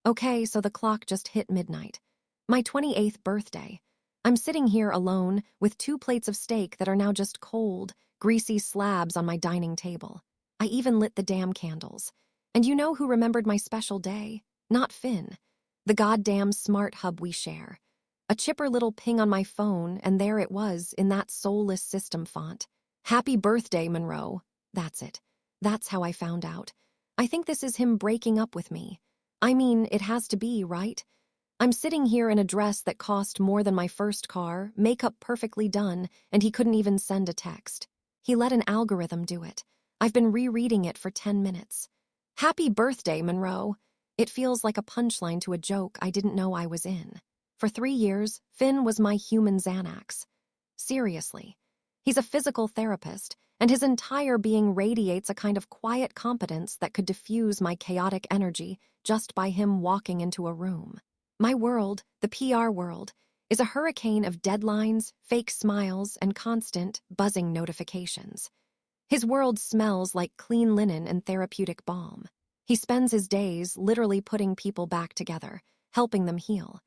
Okay, so the clock just hit midnight. My 28th birthday. I'm sitting here alone with 2 plates of steak that are now just cold, greasy slabs on my dining table. I even lit the damn candles. And you know who remembered my special day? Not Finn. The goddamn smart hub we share. A chipper little ping on my phone, and there it was in that soulless system font. Happy birthday, Monroe. That's it. That's how I found out. I think this is him breaking up with me. I mean, it has to be, right? I'm sitting here in a dress that cost more than my first car, makeup perfectly done, and he couldn't even send a text. He let an algorithm do it. I've been rereading it for 10 minutes. Happy birthday, Monroe. It feels like a punchline to a joke I didn't know I was in. For 3 years, Finn was my human Xanax. Seriously. He's a physical therapist, and his entire being radiates a kind of quiet competence that could diffuse my chaotic energy just by him walking into a room. My world, the PR world, is a hurricane of deadlines, fake smiles, and constant, buzzing notifications. His world smells like clean linen and therapeutic balm. He spends his days literally putting people back together, helping them heal.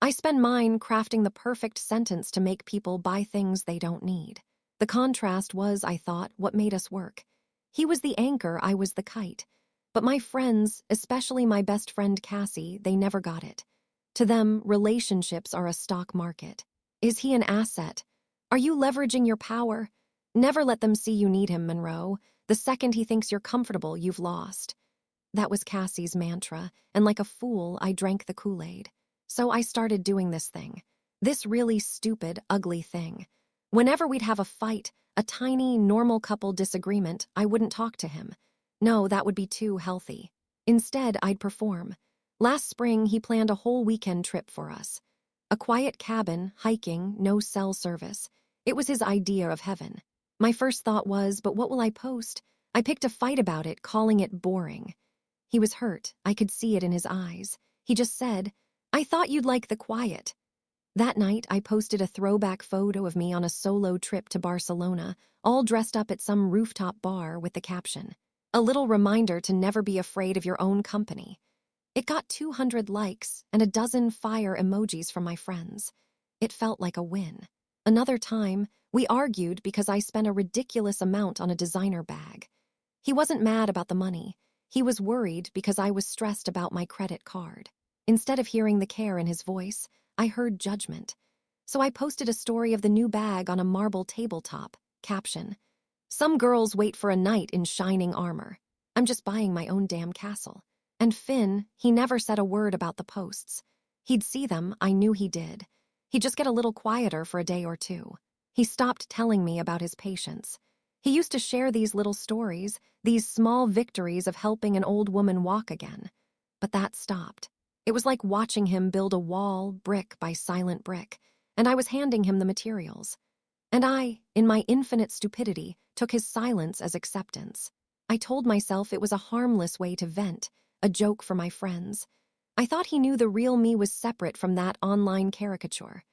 I spend mine crafting the perfect sentence to make people buy things they don't need. The contrast was, I thought, what made us work. He was the anchor, I was the kite. But my friends, especially my best friend Cassie, they never got it. To them, relationships are a stock market. Is he an asset? Are you leveraging your power? Never let them see you need him, Monroe. The second he thinks you're comfortable, you've lost. That was Cassie's mantra, and like a fool, I drank the Kool-Aid. So I started doing this thing. This really stupid, ugly thing. Whenever we'd have a fight, a tiny, normal couple disagreement, I wouldn't talk to him. No, that would be too healthy. Instead, I'd perform. Last spring, he planned a whole weekend trip for us. A quiet cabin, hiking, no cell service. It was his idea of heaven. My first thought was, but what will I post? I picked a fight about it, calling it boring. He was hurt. I could see it in his eyes. He just said, I thought you'd like the quiet. That night, I posted a throwback photo of me on a solo trip to Barcelona, all dressed up at some rooftop bar with the caption, a little reminder to never be afraid of your own company. It got 200 likes and a dozen fire emojis from my friends. It felt like a win. Another time, we argued because I spent a ridiculous amount on a designer bag. He wasn't mad about the money. He was worried because I was stressed about my credit card. Instead of hearing the care in his voice, I heard judgment. So I posted a story of the new bag on a marble tabletop. Caption, some girls wait for a knight in shining armor. I'm just buying my own damn castle. And Finn, he never said a word about the posts. He'd see them, I knew he did. He'd just get a little quieter for a day or two. He stopped telling me about his patients. He used to share these little stories, these small victories of helping an old woman walk again. But that stopped. It was like watching him build a wall, brick by silent brick, and I was handing him the materials. And I, in my infinite stupidity, took his silence as acceptance. I told myself it was a harmless way to vent, a joke for my friends. I thought he knew the real me was separate from that online caricature.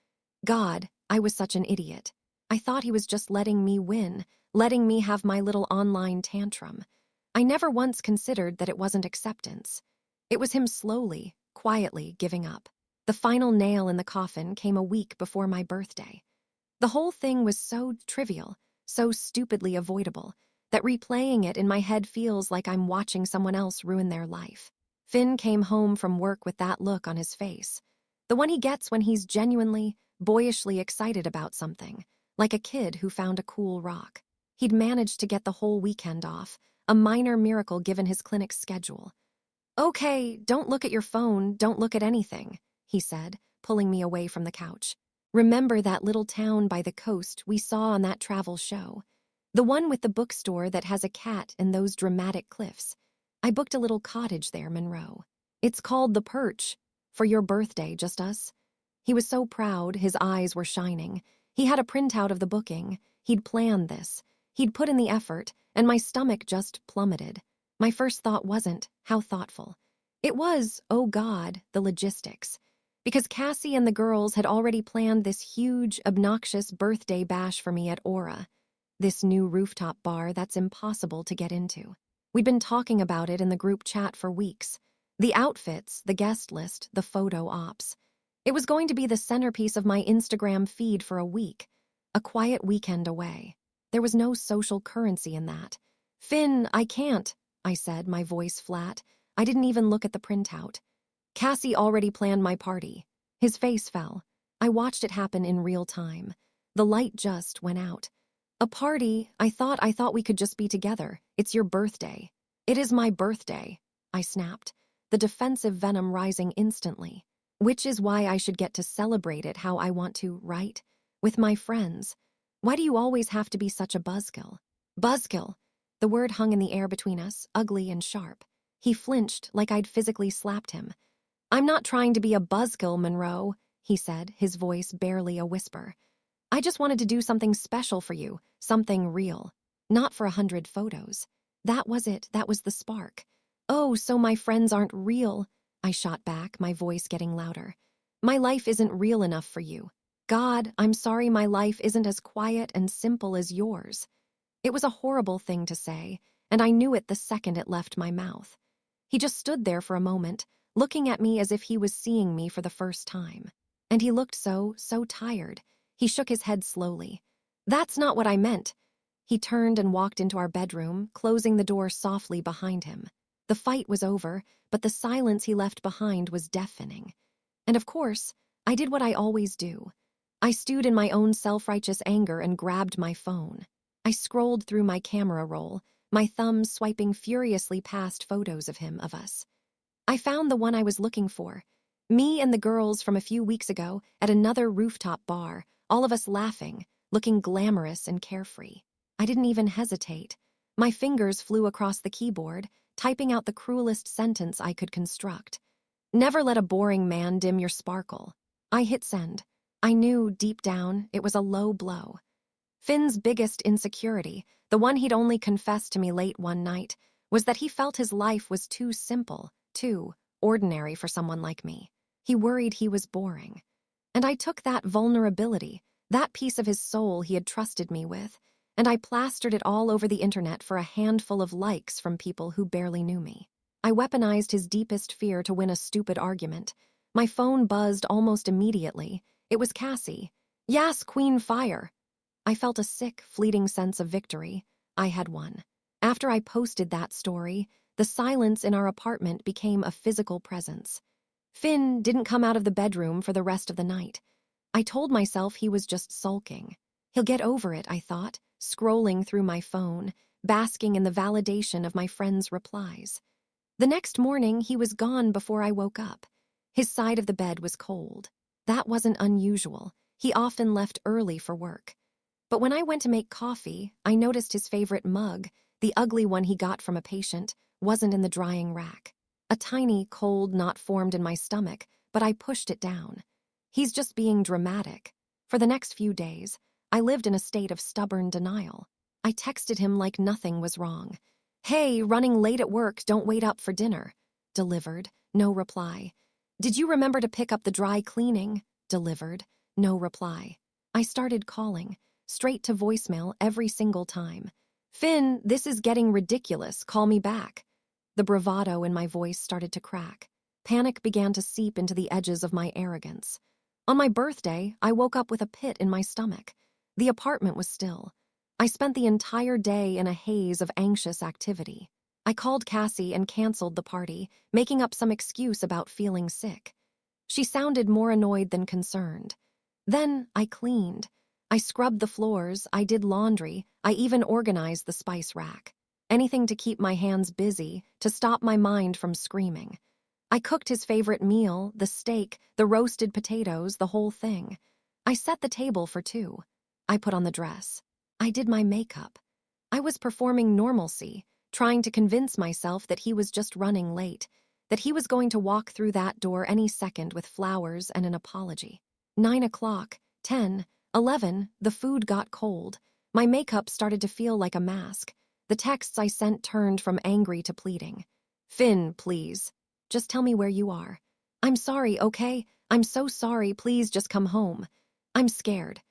God, I was such an idiot. I thought he was just letting me win, letting me have my little online tantrum. I never once considered that it wasn't acceptance. It was him slowly, quietly giving up. The final nail in the coffin came a week before my birthday. The whole thing was so trivial, so stupidly avoidable, that replaying it in my head feels like I'm watching someone else ruin their life. Finn came home from work with that look on his face. The one he gets when he's genuinely, boyishly excited about something, like a kid who found a cool rock. He'd managed to get the whole weekend off, a minor miracle given his clinic's schedule. Okay, don't look at your phone, don't look at anything, he said, pulling me away from the couch. Remember that little town by the coast we saw on that travel show? The one with the bookstore that has a cat and those dramatic cliffs. I booked a little cottage there, Monroe. It's called The Perch. For your birthday, just us. He was so proud, his eyes were shining. He had a printout of the booking. He'd planned this. He'd put in the effort, and my stomach just plummeted. My first thought wasn't, how thoughtful. It was, oh God, the logistics. Because Cassie and the girls had already planned this huge, obnoxious birthday bash for me at Aura. This new rooftop bar that's impossible to get into. We'd been talking about it in the group chat for weeks. The outfits, the guest list, the photo ops. It was going to be the centerpiece of my Instagram feed for a week, a quiet weekend away. There was no social currency in that. "Finn, I can't," I said, my voice flat. I didn't even look at the printout. "Cassie already planned my party." His face fell. I watched it happen in real time. The light just went out. "A party? I thought we could just be together. It's your birthday." "It is my birthday," I snapped, the defensive venom rising instantly. "Which is why I should get to celebrate it how I want to, right? With my friends. Why do you always have to be such a buzzkill?" "Buzzkill." The word hung in the air between us, ugly and sharp. He flinched like I'd physically slapped him. "I'm not trying to be a buzzkill, Monroe," he said, his voice barely a whisper. "I just wanted to do something special for you, something real. Not for 100 photos. That was it, that was the spark." "Oh, so my friends aren't real," I shot back, my voice getting louder. "My life isn't real enough for you. God, I'm sorry my life isn't as quiet and simple as yours." It was a horrible thing to say, and I knew it the second it left my mouth. He just stood there for a moment, looking at me as if he was seeing me for the first time. And he looked so tired. He shook his head slowly. "That's not what I meant." He turned and walked into our bedroom, closing the door softly behind him. The fight was over, but the silence he left behind was deafening. And of course, I did what I always do. I stewed in my own self-righteous anger and grabbed my phone. I scrolled through my camera roll, my thumbs swiping furiously past photos of him, of us. I found the one I was looking for. Me and the girls from a few weeks ago at another rooftop bar, all of us laughing, looking glamorous and carefree. I didn't even hesitate. My fingers flew across the keyboard, typing out the cruelest sentence I could construct. "Never let a boring man dim your sparkle." I hit send. I knew, deep down, it was a low blow. Finn's biggest insecurity, the one he'd only confessed to me late one night, was that he felt his life was too simple, too ordinary for someone like me. He worried he was boring. And I took that vulnerability, that piece of his soul he had trusted me with, and I plastered it all over the internet for a handful of likes from people who barely knew me. I weaponized his deepest fear to win a stupid argument. My phone buzzed almost immediately. It was Cassie. "Yes, Queen Fire." I felt a sick, fleeting sense of victory. I had won. After I posted that story, the silence in our apartment became a physical presence. Finn didn't come out of the bedroom for the rest of the night. I told myself he was just sulking. He'll get over it, I thought, scrolling through my phone, basking in the validation of my friends' replies. The next morning, he was gone before I woke up. His side of the bed was cold. That wasn't unusual. He often left early for work. But when I went to make coffee, I noticed his favorite mug, the ugly one he got from a patient, wasn't in the drying rack. A tiny cold knot formed in my stomach, but I pushed it down. He's just being dramatic. For the next few days, I lived in a state of stubborn denial. I texted him like nothing was wrong. "Hey, running late at work, don't wait up for dinner." Delivered, no reply. "Did you remember to pick up the dry cleaning?" Delivered, no reply. I started calling, straight to voicemail every single time. "Finn, this is getting ridiculous, call me back." The bravado in my voice started to crack. Panic began to seep into the edges of my arrogance. On my birthday, I woke up with a pit in my stomach. The apartment was still. I spent the entire day in a haze of anxious activity. I called Cassie and canceled the party, making up some excuse about feeling sick. She sounded more annoyed than concerned. Then I cleaned. I scrubbed the floors, I did laundry, I even organized the spice rack. Anything to keep my hands busy, to stop my mind from screaming. I cooked his favorite meal, the steak, the roasted potatoes, the whole thing. I set the table for two. I put on the dress. I did my makeup. I was performing normalcy, trying to convince myself that he was just running late, that he was going to walk through that door any second with flowers and an apology. 9 o'clock, 10, 11, the food got cold. My makeup started to feel like a mask. The texts I sent turned from angry to pleading. "Finn, please. Just tell me where you are. I'm sorry, okay? I'm so sorry, please just come home. I'm scared."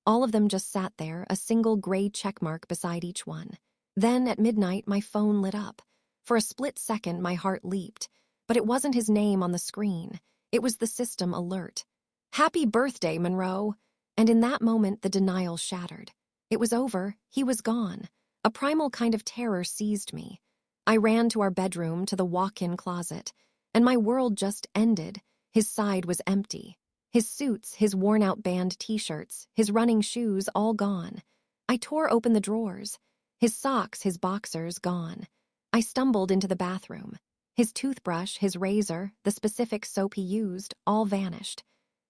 All of them just sat there, a single gray checkmark beside each one. Then, at midnight, my phone lit up. For a split second, my heart leaped. but it wasn't his name on the screen. It was the system alert. "Happy birthday, Monroe!" And in that moment, the denial shattered. It was over. He was gone. A primal kind of terror seized me. I ran to our bedroom, to the walk-in closet, and my world just ended. His side was empty. His suits, his worn-out band t-shirts, his running shoes, all gone. I tore open the drawers. His socks, his boxers, gone. I stumbled into the bathroom. His toothbrush, his razor, the specific soap he used, all vanished.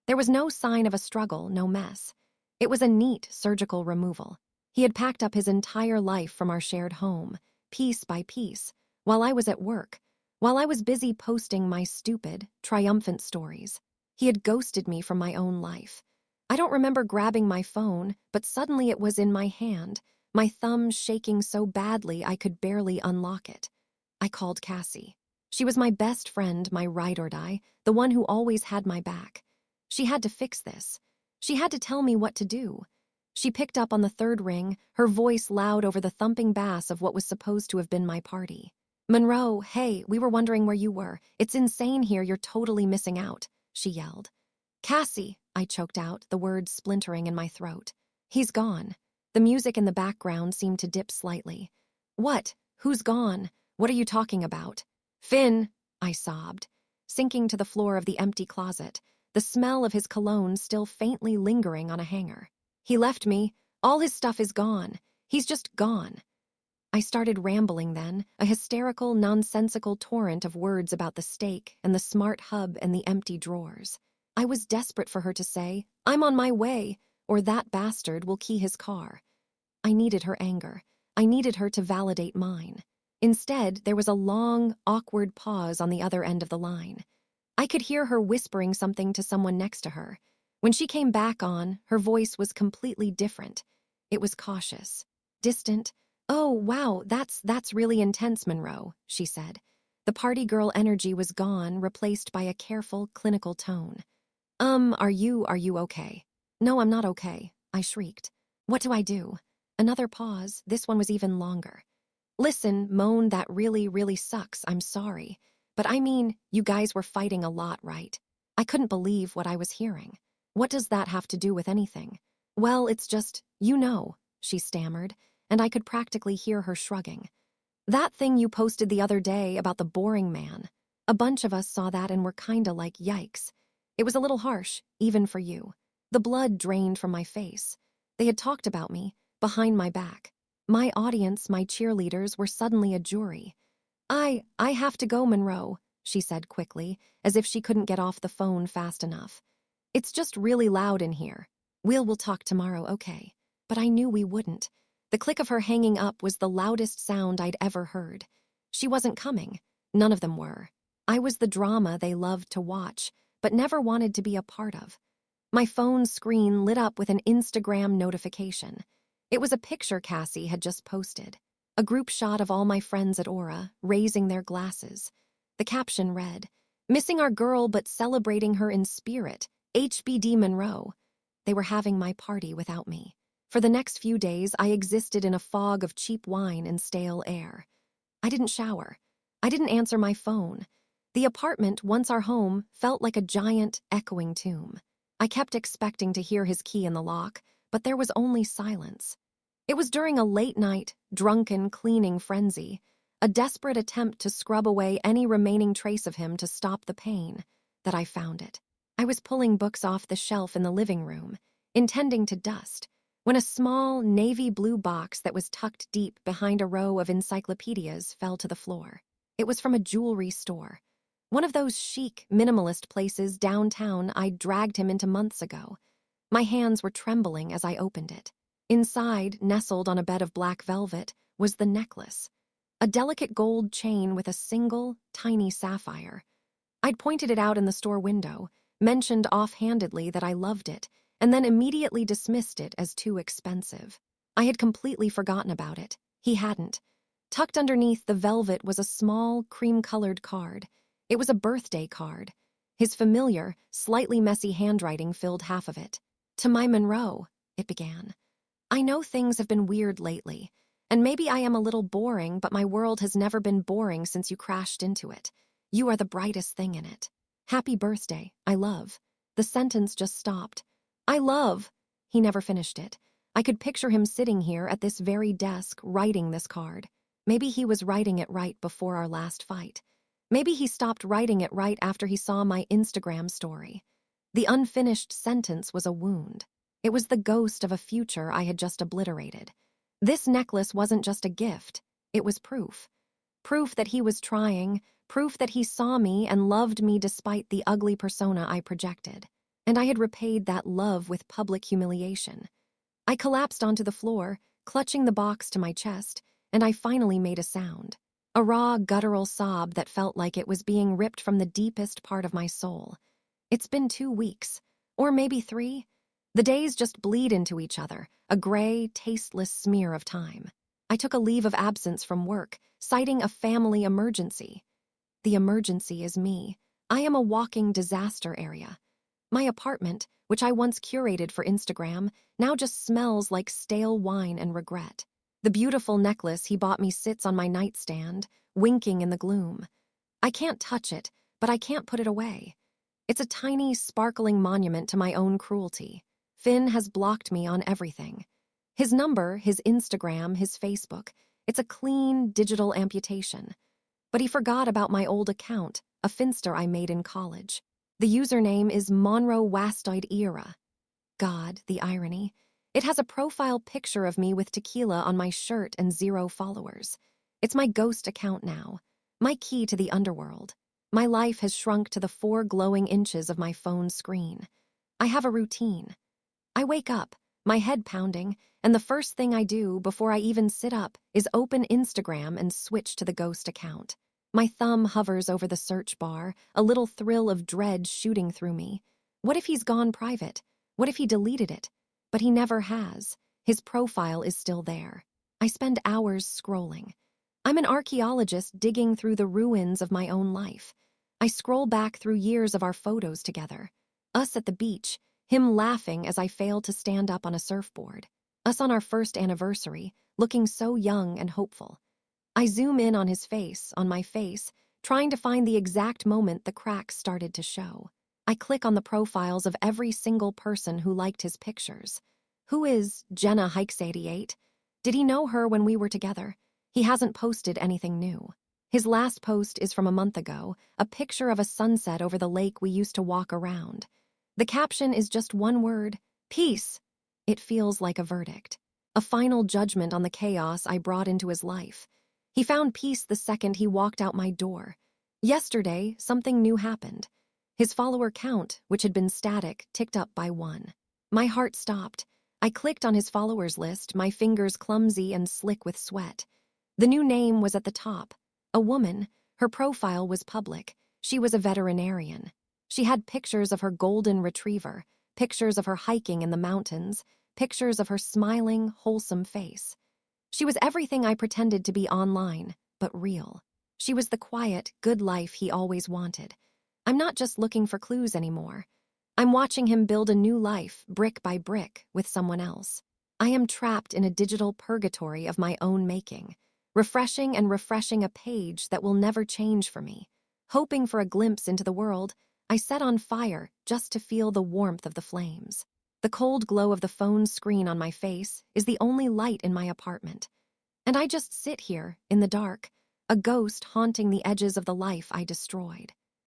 There was no sign of a struggle, no mess. It was a neat surgical removal. He had packed up his entire life from our shared home, piece by piece, while I was at work, while I was busy posting my stupid, triumphant stories. He had ghosted me from my own life. I don't remember grabbing my phone, but suddenly it was in my hand, my thumb shaking so badly I could barely unlock it. I called Cassie. She was my best friend, my ride or die, the one who always had my back. She had to fix this. She had to tell me what to do. She picked up on the third ring, her voice loud over the thumping bass of what was supposed to have been my party. "Monroe, hey, we were wondering where you were. It's insane here, you're totally missing out," she yelled. "Cassie," I choked out, the words splintering in my throat. "He's gone." The music in the background seemed to dip slightly. "What? Who's gone? What are you talking about?" "Finn," I sobbed, sinking to the floor of the empty closet, the smell of his cologne still faintly lingering on a hanger. "He left me. All his stuff is gone. He's just gone." I started rambling then, a hysterical, nonsensical torrent of words about the steak and the smart hub and the empty drawers. I was desperate for her to say, "I'm on my way," or "That bastard will key his car." I needed her anger. I needed her to validate mine. Instead, there was a long, awkward pause on the other end of the line. I could hear her whispering something to someone next to her. When she came back on, her voice was completely different. It was cautious, distant. "Oh, wow, that's really intense, Monroe," she said. The party girl energy was gone, replaced by a careful, clinical tone. Are you okay?" "No, I'm not okay," I shrieked. "What do I do?" Another pause. This one was even longer. "Listen, Moan, that really, really sucks. I'm sorry. But I mean, you guys were fighting a lot, right?" I couldn't believe what I was hearing. "What does that have to do with anything?" "Well, it's just, she stammered, and I could practically hear her shrugging. "That thing you posted the other day about the boring man. A bunch of us saw that and were kinda like, yikes. It was a little harsh, even for you." The blood drained from my face. They had talked about me, behind my back. My audience, my cheerleaders, were suddenly a jury. I have to go, Monroe," she said quickly, as if she couldn't get off the phone fast enough. "It's just really loud in here. We'll talk tomorrow, okay?" But I knew we wouldn't. The click of her hanging up was the loudest sound I'd ever heard. She wasn't coming. None of them were. I was the drama they loved to watch, but never wanted to be a part of. My phone screen lit up with an Instagram notification. It was a picture Cassie had just posted. A group shot of all my friends at Aura, raising their glasses. The caption read, "Missing our girl but celebrating her in spirit, HBD Monroe." They were having my party without me. For the next few days, I existed in a fog of cheap wine and stale air. I didn't shower. I didn't answer my phone. The apartment, once our home, felt like a giant, echoing tomb. I kept expecting to hear his key in the lock, but there was only silence. It was during a late-night, drunken cleaning frenzy, a desperate attempt to scrub away any remaining trace of him to stop the pain, that I found it. I was pulling books off the shelf in the living room, intending to dust, when a small, navy blue box that was tucked deep behind a row of encyclopedias fell to the floor. It was from a jewelry store. One of those chic, minimalist places downtown I'd dragged him into months ago. My hands were trembling as I opened it. Inside, nestled on a bed of black velvet, was the necklace. A delicate gold chain with a single, tiny sapphire. I'd pointed it out in the store window, mentioned offhandedly that I loved it, and then immediately dismissed it as too expensive. I had completely forgotten about it. He hadn't. Tucked underneath the velvet was a small, cream-colored card. It was a birthday card. His familiar, slightly messy handwriting filled half of it. "To my Monroe," it began. "I know things have been weird lately, and maybe I am a little boring, but my world has never been boring since you crashed into it. You are the brightest thing in it. Happy birthday, I love. The sentence just stopped. I love. He never finished it. I could picture him sitting here at this very desk writing this card. Maybe he was writing it right before our last fight. Maybe he stopped writing it right after he saw my Instagram story. The unfinished sentence was a wound. It was the ghost of a future I had just obliterated. This necklace wasn't just a gift. It was proof. Proof that he was trying, proof that he saw me and loved me despite the ugly persona I projected. And I had repaid that love with public humiliation. I collapsed onto the floor, clutching the box to my chest, and I finally made a sound. A raw, guttural sob that felt like it was being ripped from the deepest part of my soul. It's been 2 weeks, or maybe 3. The days just bleed into each other, a gray, tasteless smear of time. I took a leave of absence from work, citing a family emergency. The emergency is me. I am a walking disaster area. My apartment, which I once curated for Instagram, now just smells like stale wine and regret. The beautiful necklace he bought me sits on my nightstand, winking in the gloom. I can't touch it, but I can't put it away. It's a tiny, sparkling monument to my own cruelty. Finn has blocked me on everything. His number, his Instagram, his Facebook. It's a clean, digital amputation. But he forgot about my old account, a Finster I made in college. The username is Monroe Wastoid Era. God, the irony. It has a profile picture of me with tequila on my shirt and 0 followers. It's my ghost account now, my key to the underworld. My life has shrunk to the 4 glowing inches of my phone screen. I have a routine. I wake up, my head pounding, and the first thing I do before I even sit up is open Instagram and switch to the ghost account. My thumb hovers over the search bar, a little thrill of dread shooting through me. What if he's gone private? What if he deleted it? But he never has. His profile is still there. I spend hours scrolling. I'm an archaeologist digging through the ruins of my own life. I scroll back through years of our photos together. Us at the beach, him laughing as I failed to stand up on a surfboard. Us on our first anniversary, looking so young and hopeful. I zoom in on his face, on my face, trying to find the exact moment the cracks started to show. I click on the profiles of every single person who liked his pictures. Who is Jenna Hikes88? Did he know her when we were together? He hasn't posted anything new. His last post is from a month ago, a picture of a sunset over the lake we used to walk around. The caption is just one word, peace. It feels like a verdict, a final judgment on the chaos I brought into his life. He found peace the second he walked out my door. Yesterday, something new happened. His follower count, which had been static, ticked up by 1. My heart stopped. I clicked on his followers list, my fingers clumsy and slick with sweat. The new name was at the top. A woman. Her profile was public. She was a veterinarian. She had pictures of her golden retriever, pictures of her hiking in the mountains, pictures of her smiling, wholesome face. She was everything I pretended to be online, but real. She was the quiet, good life he always wanted. I'm not just looking for clues anymore. I'm watching him build a new life, brick by brick, with someone else. I am trapped in a digital purgatory of my own making, refreshing and refreshing a page that will never change for me. Hoping for a glimpse into the world, I set on fire just to feel the warmth of the flames. The cold glow of the phone screen on my face is the only light in my apartment. And I just sit here, in the dark, a ghost haunting the edges of the life I destroyed.